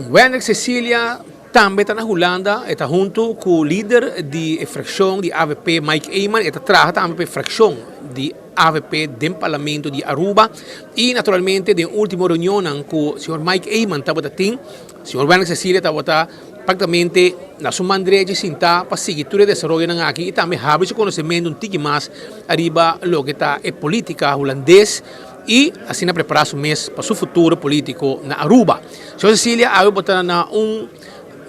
Wendy Cecilia também está na Holanda, está junto com o líder de fração de AVP, Mike Eyman, está trabalhando também para a fração de AVP do Parlamento de Aruba e, naturalmente, na última reunião com o Sr. Mike Eyman, estava o Sr. Wendy Cecilia estava praticamente na sua maneira sentar para seguir todo o desenvolvimento aqui e também abre esse conhecimento um pouco mais arriba do que está a política holandesa e assim preparar o mês para o futuro político na Aruba. Sr. Cecilia, eu vou estar na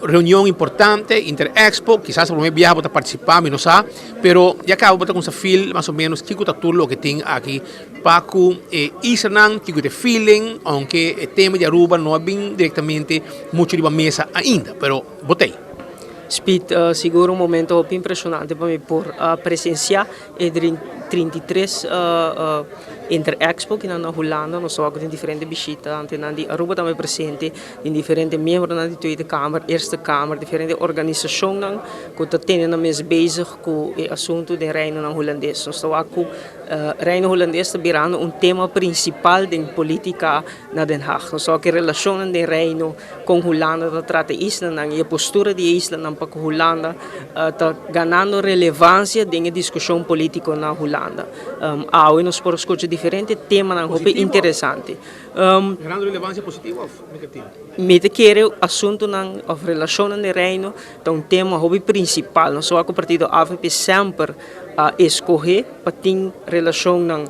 reunião importante, Interexpo, quizás a primeira viagem para participar, mas não sei, mas já acabo de com essa fila, mais ou menos, que está tudo o que tem aqui, para que Israel, que tem feeling, aunque o tema de Aruba não é bem diretamente muito de mesa ainda, mas botei. Speed, seguro um momento impressionante para mim por presenciar e 33 Interexpo que na Holanda nós só com diferentes visitas ante na Aruba também presente em diferentes membros na Tweede Kamer, Eerste Kamer, diferentes organisações que estão na mesa bezig com o assunto do reino holandês. Nós estamos com reino holandês virando um tema principal da política na Den Haag. Nós estamos com a relação do reino com Holanda, que trata Islândia e a postura de Islândia para Holanda está ganhando relevância na discussão política na Holanda. Hoje nós podemos escutar diferentes temas interessantes. Ganhando relevância positiva ou negativa? Me quero assunto na relação do reino é um tema principal. Nós somos o partido AVP sempre escolher para ter relação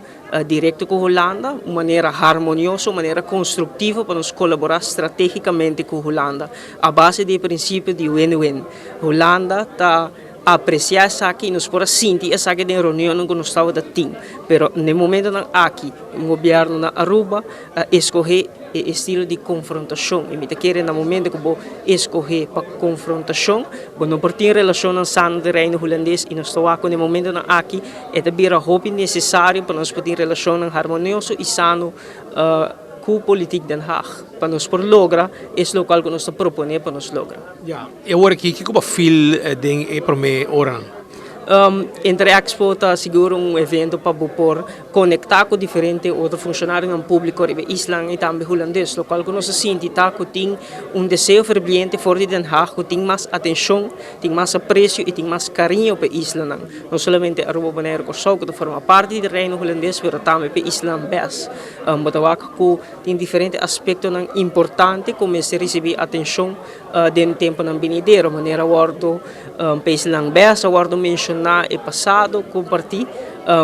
direta com a Holanda, de maneira harmoniosa, de maneira construtiva para nos colaborar estrategicamente com a Holanda, a base do princípio de win-win. Holanda está apreciar isso aqui, nós podemos sentir isso aqui na reunião que nós estamos a ter, mas no momento aqui, o governo na Aruba escolher o estilo de confrontação. E me quero no momento que vou escolher para confrontação, não por ter relação com o sano do reino holandês e nós estamos aqui no momento aqui, é de vir a roupa necessário para nós ter relação harmoniosa e sano com a política de Den Haag, para nós por lograr esse local que nós propomos para nós lograr. Ja, eu aqui que como fil den para me oran. Interexpo está seguro evento para por conectar com diferentes outros funcionários públicos de Islândia e também holandês, local que nós sentimos que tem desejo ferviente fora de Den Haag, que tem mais atenção, tem mais apreço e tem mais carinho para Islândia. Não somente a Aruba Bonaire que forma parte do reino holandês, mas também para Islândia best. Que tem diferentes aspectos importantes como se receber atenção dentro do tempo venidero, maneira guardo para Islândia best, guardo mencionar e passado compartilhar,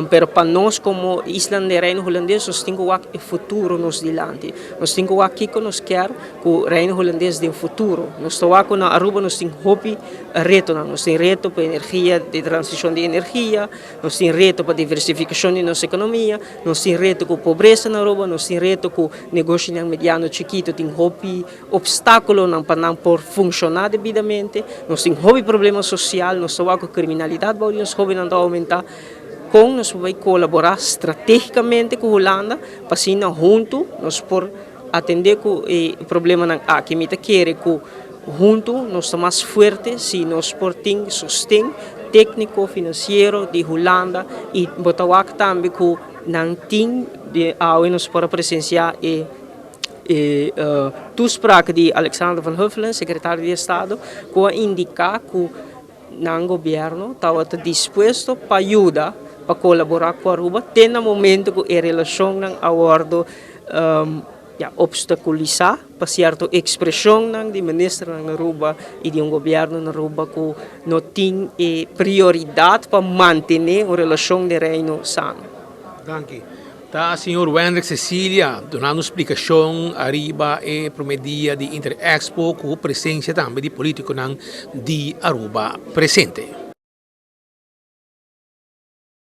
pero para nós como Islândia reino holandês nós temos o futuro nos dilante. Nós temos aqui que nós quer que o reino holandês de futuro. Nós estamos aqui na Aruba nós temos reto, nós temos reto para energia, de transição de energia, nós temos reto para diversificação de nossa economia, nós temos reto com a pobreza na Aruba, nós temos reto com o negócio mediano chiquito, tem obstáculo para não por funcionar devidamente, nós temos problema social, nós estamos com criminalidade, nós não aumentar. Nós vamos colaborar estrategicamente com a Holanda para assim junto nós por atender com o problema aqui me quer que junto nós estamos mais fortes se nós por ter sustento técnico financeiro de Holanda e botar também que não tem de nós para presenciar toespraak de Alexander van Huffelen, secretário de Estado, que indicar que o governo estava disposto para ajudar para colaborar com a Aruba, até no momento que a relação a bordo obstaculizar para certa expressão de ministro na Aruba e de governo na Aruba que não tem prioridade para manter a relação de reino sano. Danke. Tá, senhor Wendy Cecilia, dando explicação arriba e promedia de Interexpo com presença também de político de Aruba presente.